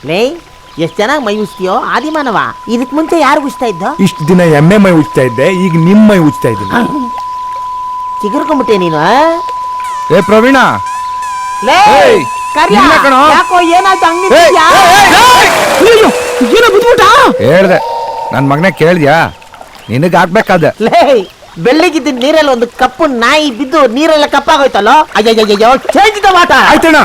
ಲೇ ಎಷ್ಟು ಚೆನ್ನಾಗಿ ಮೈ ಉಜ್ತೀಯೋ ಆದಿಮಾನವ. ಇದಕ್ ಮುಂಚೆ ಯಾರು ಉಜ್ತಾ ಇದ್ದ? ಇಷ್ಟು ದಿನ ಎಮ್ಮೆ ಮೈ ಉಜ್ತಾ ಇದ್ದೆ, ಈಗ ನಿಮ್ಮ ಮೈ ಉಜ್ತಾ ಇದ್ದೀನಿ. ಚಿಗುರ್ಕೊಂಬಿಟ್ಟೆ ನೀನು. ಏ ಪ್ರವೀಣ, ಲೇ ಏಯ್, ಕರ್ಯ, ನಿನ್ನ ಕಣೋ. ಯಾಕೋ ಏನಾಯ್ತು ಹಂಗ್ ಏಯ್, ನಿಂತಿದ್ಯಾ? ಅಯ್ಯೋ, ಏನೋ ಬಿದ್ಬಿಟ್ಟ? ಹೇಳ್ದೆ ನನ್ನ ಮಗನೇ ಕೇಳಿದ್ಯಾ? ನಿನಗೆ ಹಾಕ್ಬೇಕಾದ. ಲೇ ಬೆಳ್ಳಿಗಿದ್ದ ನೀರಲ್ಲಿ ಒಂದು ಕಪ್ಪು ನಾಯಿ ಬಿದ್ದು ನೀರೆಲ್ಲ ಕಪ್ಪಾಗೋಯ್ತಲ್ಲೋ. ಅಯ್ಯಯ್ಯೋ ಚೇಂಜ್ ದ ವಾಟರ್. ಆಯ್ತಣ್ಣ.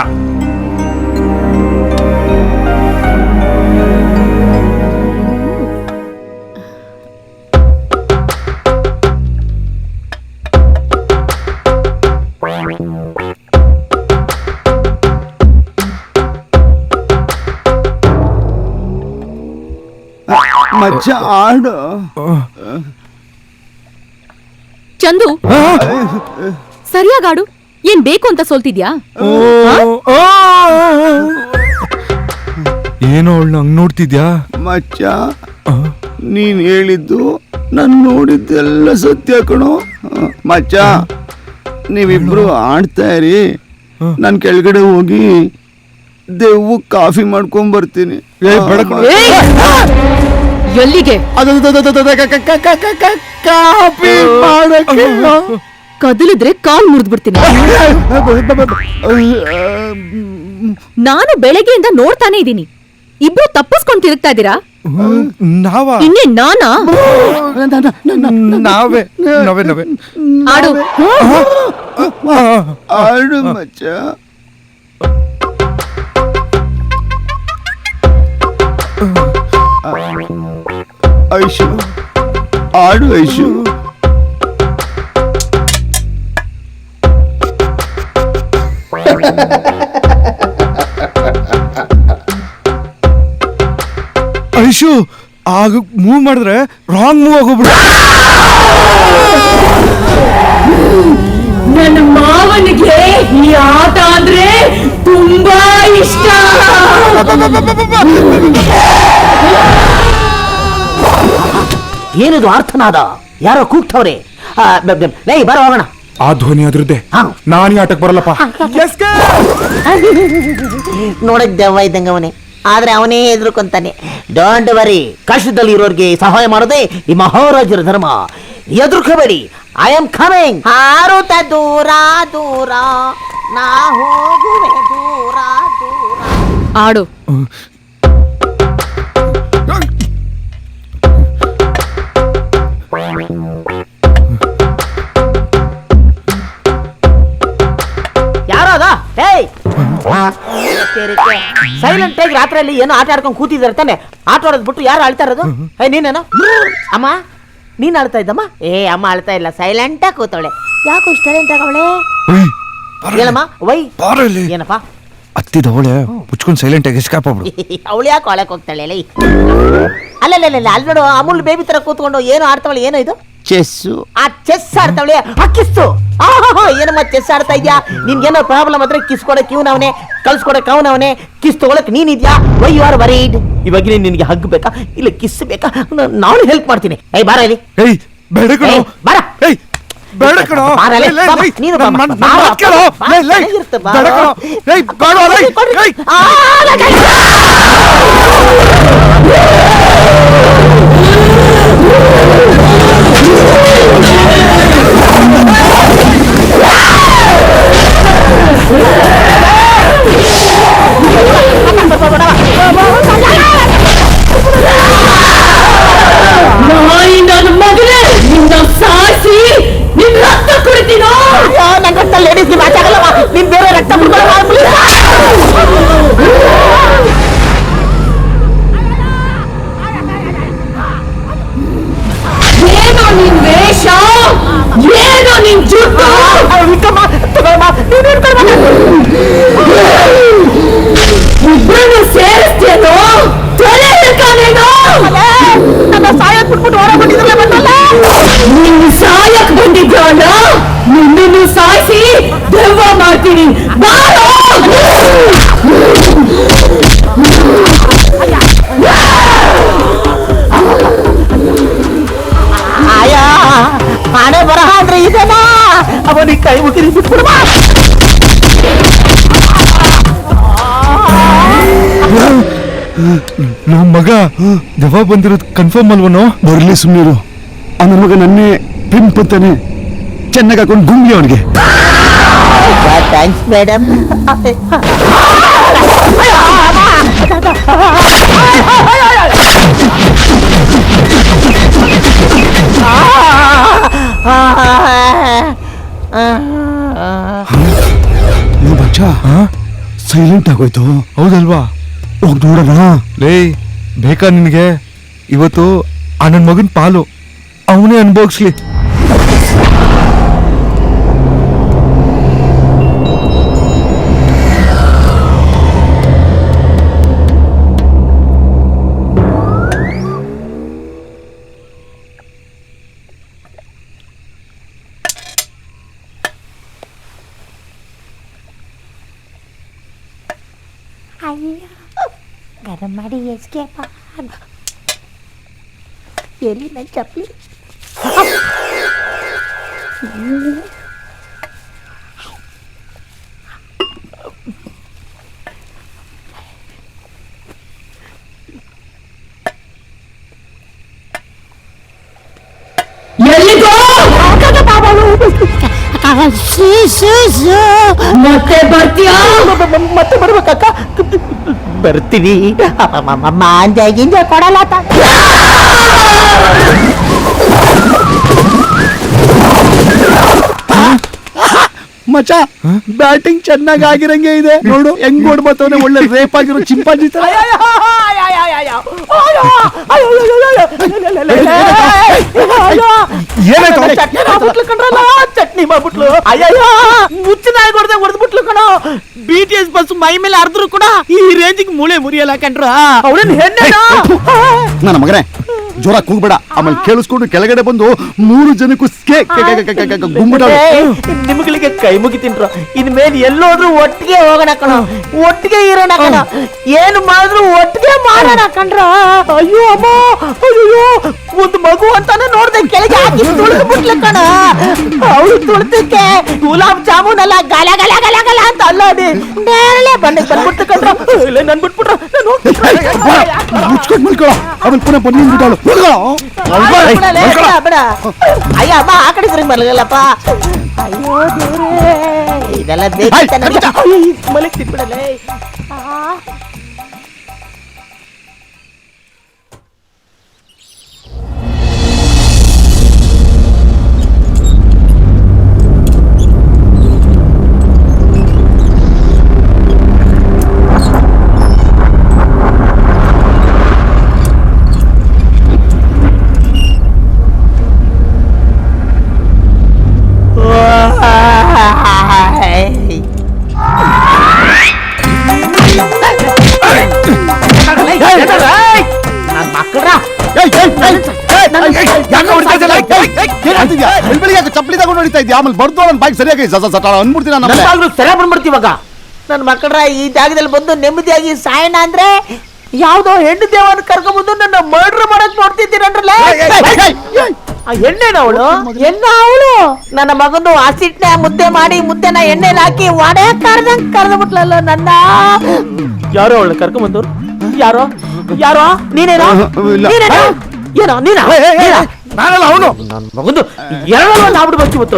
ಮಚ್ಚ ಆಡು. ಚಂದು ಸರಿಯಾಗಾಡು. ಏನ್ ಬೇಕು ಅಂತ ಸೋಲ್ತಿದ್ಯಾ? ಏನೋ ಅವಳು ಹಂಗ್ ನೋಡ್ತಿದ್ಯಾ? ಮಚ್ಚ ನೀನ್ ಹೇಳಿದ್ದು ನಾನು ನೋಡಿದ್ದೆಲ್ಲ ಸತ್ಯ ಕಣೋ. ಮಚ್ಚ ನೀವಿಬ್ರು ಆಡ್ತಾ ಇರಿ, ನಾನು ಕೆಳಗಡೆ ಹೋಗಿ ದೇವು ಕಾಫಿ ಮಾಡ್ಕೊಂಡ್ ಬರ್ತೀನಿ. ಎಲ್ಲಿಗೆ? ಕಾಫಿ ಮಾಡಕ್ಕೆ ಕದಲಿದ್ರೆ ಕಾಲ್ ಮುರಿದ್ಬಿಡ್ತೀನಿ. ನಾನು ಬೆಳಗ್ಗೆಯಿಂದ ನೋಡ್ತಾನೆ ಇದ್ದೀನಿ, ಇಬ್ರು ತಪ್ಪಿಸ್ಕೊಂಡ್ ತಿರುಗ್ತಾ ಇದ್ದೀರಾ. ಇನ್ನೇ ನಾನಾ? ನಾವೇ ನಾವೇ ನಾವೇ. ಆಡು. ಆಡು ಮಚ್ಚ. ಐಶು ಆಡು ಐಶು. ಐಶು ಆಗ ಮೂವ್ ಮಾಡಿದ್ರೆ ರಾಂಗ್ ಮೂವ್ ಆಗೋಗ್ಬಿಡ. ನನ್ನ ಮಾವನಿಗೆ ಈ ಆಟ ಅಂದ್ರೆ ತುಂಬಾ ಇಷ್ಟ. ಏನಿದು ಅರ್ಥನಾದ? ಯಾರೋ ಕೂಗ್ತವ್ರೆ. ಲೇ ಬರ ಹೋಗೋಣ. ಆ ಧ್ವನಿ ಅದ್ರದ್ದೇ. ನಾನೀ ಆಟಕ್ಕೆ ಬರಲ್ಲಪ್ಪ. ನೋಡಕ್ ದೆವ್ವ ಇದ್ದಂಗ ಅವನೇ, ಆದ್ರೆ ಅವನೇ ಎದುರ್ಕೊಂತಾನೆ. ಡೋಂಟ್ ವರಿ, ಕಷ್ಟದಲ್ಲಿ ಇರೋರ್ಗೆ ಸಹಾಯ ಮಾಡೋದೇ ಈ ಮಹಾರಾಜರ ಧರ್ಮ. ಎದುರ್ಕೋಬೇಡಿ. I am coming. ಹಾರುತ್ತ ದೂರ ದೂರ ನಾ ಹೋಗುವೆ ದೂರ ದೂರ. ಆಡು. ಯಾರೋದ? ಸೈಲೆಂಟ್ ಆಗಿ ರಾತ್ರಿಯಲ್ಲಿ ಏನೋ ಆಟ ಆಡ್ಕೊಂಡು ಕೂತಿದ್ದಾರೆ ತಾನೆ. ಆಟ ಆಡೋದ್ ಬಿಟ್ಟು ಯಾರು ಆಳ್ತಾ ಇರೋದು? ನೀನೇನೋ ಅಮ್ಮ, ನೀನ್ ಆಳ್ತಾ ಇದ್ದಮ್ಮ? ಅಮ್ಮ ಆಳ್ತಾ ಇಲ್ಲ, ಸೈಲೆಂಟ್ ಆಗಿ ಕೂತವಳೆ. ಯಾಕೋ ಇಷ್ಟ ಸೈಲೆಂಟ್ ಆಗವಳೆ? ಏನಮ್ಮ ವೈ ಏನಪ್ಪ? ಹತ್ತಿದವಳೆ ಮುಚ್ಕೊಂಡು ಸೈಲೆಂಟ್ ಆಗಿ ಎಸ್ಕೇಪ್ ಆಗ್ಬಿಡು. ಅವಳು ಯಾಕೆ ಒಳಕ್ ಹೋಗ್ತಾಳೆ? ಅಲ್ಲ ಅಲ್ಲಿ ನೋಡು, ಅಮೂಲ್ ಬೇಬಿ ತರ ಕೂತ್ಕೊಂಡು ಏನೋ ಆಡ್ತಾವಳೆ. ಏನೋ ಇದು? ಚೆಸ್ಸು. ಆ ಚೆಸ್ ಆಡ್ತಾವಳೆ. ಕಿಸ್ಸು. ಏನಮ್ಮ ಚೆಸ್ ಆಡ್ತಾ ಇದ್ಯಾ? ನಿನ್ಗೇನೋ ಪ್ರಾಬ್ಲಮ್ ಆದ್ರೆ ಕಿಸ್ ಕೊಡಕ್ ಇವನವನೇ, ಕಳ್ಸ್ಕೊಡಕ್ ಅವನವನೇ, ಕಿಸ್ ತಗೊಳಕ್ ನೀನಿದ್ಯಾ? Why you are worried? ಇವಾಗ ನಿನ್ಗೆ ಹಗ್ ಬೇಕಾ ಇಲ್ಲ ಕಿಸ್ ಬೇಕಾ? ನಾನು ಹೆಲ್ಪ್ ಮಾಡ್ತೀನಿ. ಬಾರ ಇಲ್ಲಿ. ಬೇಡ ಕಣೋ, ಬಾರ. ಬೇಡ ಕಣೋ, ನೀನು ನನ್ನ ಮಗನೇ, ನಿನ್ನ ಸಾಯಿಸಿ ನಿನ್ ರಕ್ತ ಕುಡಿತೀನೋ? ನನ್ನ ರಕ್ತ ಲೇಡೀಸ್ಗೆ ಮ್ಯಾಚ್ ಆಗಲ್ಲವಾ? ನಿಮ್ ಬೇರೆ ರಕ್ತ ನಮ್ಮ ಮಗ ದೆವ್ವ ಬಂದಿರೋದು ಕನ್ಫರ್ಮ್ ಅಲ್ವನೋ? ಬರ್ಲಿ ಸುಮ್ಮನಿರು. ಆ ನನ್ನ ಮಗ ನನ್ನೇ ಪಿಂಪ್ ಅಂತಾನೆ ಚೆನ್ನಾಗಿ ಹಾಕೊಂಡು ಗುಂಗ್ಲಿ ಅವನಿಗೆ. Thanks madam. ಬಚ್ಚ ಸೈಲೆಂಟ್ ಆಗೋಯ್ತು. ಹೌದಲ್ವಾ? ಹೋಗಿ ನೋಡೋಣ. ಲೇ, ಬೇಕಾ ನಿನಗೆ? ಇವತ್ತು ಆ ನನ್ನ ಮಗನ ಪಾಲು ಅವನೇ ಅನ್ಭೋಗಿಸ್ಲಿ. ಅಯ್ಯೋ ಗರಂ ಮಾಡಿ ಎಸ್ಕೇಪ ಎಲ್ಲಿ ನನ್ನ ಚಪ್ಪಲಿ. ಎಲ್ಲಿಗೋ ಮತ್ತೆ ಬರ್ತೀಯಾ? ಮತ್ತೆ ಬರ್ಬೇಕಕ್ಕ? ಬರ್ತೀನಿ. ಮಾಂಜ ಗಿಂಜ ಕೊಡಲ್ಲ. ಮಚ್ಚ ಬ್ಯಾಟಿಂಗ್ ಚೆನ್ನಾಗಿ ಆಗಿರಂಗೆ ಇದೆ ನೋಡು. ಹೆಂಗ್ ಓಡ್ಬತ್ತವನೆ ಒಳ್ಳೆ ರೇಪ್ ಆಗಿರೋ ಚಿಂಪಾಂಜಿ ತರ. ಚಟ್ನಿ ಮಾಡ್ಬಿಟ್ಲು. ಅಯ್ಯಯ್ಯೋ, ಮುಚ್ಚಿನಾಯಿ ಹೊಡೆದ ಹೊಡೆದ್ಬಿಟ್ಲು ಕಣೋ. BTS ಬಸ್ ಮೈ ಮೇಲೆ ಹರಿದ್ರು ಕೂಡ ಈ ರೇಂಜಿಗೆ ಮೂಳೆ ಮುರಿಯಲ್ಲ ಕಣ್ರ. ಅವಳೇನು ಹೆಣ್ಣೇನೋ? ನನ್ನ ಮಗನೇ ಜೋರ ಕೂಗ್ಬೇಡ, ಆಮೇಲೆ ಕೇಳಿಸ್ಕೊಂಡು ಕೆಳಗಡೆ ಬಂದು 3 ಜನಕ್ಕೂ ಗುಂಬಿಟ್ಟಾಳು. ನಿಮ್ಗಳಿಗೆ ಕೈ ಮುಗಿತೀನ್ರು. ಇನ್ಮೇಲೆ ಎಲ್ಲೋದ್ರು ಒಟ್ಟಿಗೆ ಹೋಗೋಣ ಕಣ, ಒಟ್ಟಿಗೆ ಇರೋಣ ಕಣ, ಏನು ಮಾಡಿದ್ರು ಒಟ್ಟಿಗೆ ಮಾಡೋಣ ಕಣ್ರ. ಅಯ್ಯೋ ಅಮ್ಮ, ಅಯ್ಯೋ, ಒಂದು ಮಗು ಅಂತಾನೆ ನೋಡ್ದೆ ಕೆಳಗೆ ಹಾಕಿ ತುಳಿದು ಬಿಟ್ಲ ಕಣ. ಅವಳು ತುಳಿದಕ್ಕೆ ಗುಲಾಬ್ ಜಾಮೂನ್ ಅಲ್ಲ ಗಲ ಗಲ ಗಲ ಗಲ ಅಂತ ಅಲ್ಲಾಡಿ ನೇರಳೆ ಬಂಡೆ ಬಂದ್ಬಿಡ್ತು ಕಣ್ರ. ನನ್ ಬಿಟ್ಬಿಟ್ರ ಮುಚ್ಕೊಂಡು ಮಲ್ಕೊಳ್ಳೋ, ಆಮೇಲೆ ಪುನಃ ಬಂದು ಬಿಟ್ಟಾಳು. ಅಯ್ಯ ಅಮ್ಮ ಆ ಕಡೆ ಸರಿ ಮಲಗಲ್ಲಪ್ಪ. ಅಯ್ಯೋ ದೇವ್ರೇ, ಇದೆಲ್ಲ ಬೇಕು ಮಲಗ್ ತಿನ್ಬಿಡಲೇ. ಚಪ್ಪಲಿ ತಗೊಂಡು ಹೊಡಿತಾ ಇದ್ಯಾ? ಆಮೇಲೆ ಬರ್ದು ನನ್ನ ಬಾಯಿಗೆ ಸರಿಯಾಗಿ ಅನ್ಬಿಡ್ತೀನಿ. ಸರಿ ಬಂದ್ಬಿಡ್ತೀವಾಗ. ನನ್ನ ಮಕ್ಕಳ ಈ ಜಾಗದಲ್ಲಿ ಬಂದು ನೆಮ್ಮದಿಯಾಗಿ ಸಾಯಣ ಅಂದ್ರೆ ಯಾವ್ದೋ ಹೆಣ್ಣು ದೇವನ ಕರ್ಕೊಂಡ್ಬಂದು ನನ್ನ ಮರ್ಡರ್ ಮಾಡಕ್ ನೋಡ್ತಿದ್ದೀರನ್ರಲ್ಲ. ಎಣ್ಣೆನ ಅವಳು, ಎಣ್ಣ ಅವಳು ನನ್ನ ಮಗಂದು ಹಸಿಟ್ನ ಮುದ್ದೆ ಮಾಡಿ ಮುದ್ದೆನ ಎಣ್ಣೆಲಿ ಹಾಕಿ ವಾಡೆ ಕರ್ದಂಗ್ ಕರ್ದ ಬಿಟ್ಲಲ್ಲ ನನ್ನ. ಯಾರೋ ಅವಳು ಕರ್ಕೊಂಡ್ಬಂದವ್ರು? ಯಾರೋ ಯಾರೋ? ನೀನೇನೋ? ನೀನೇನೋ? ಏನೋ ನೀನ? ನಾನಲ್ಲ ಅವನು. ನನ್ನ ಮಗಂದು ಎರಡು ಆಗ್ಬಿಟ್ಟು ಬರ್ತಿ ಗೊತ್ತು.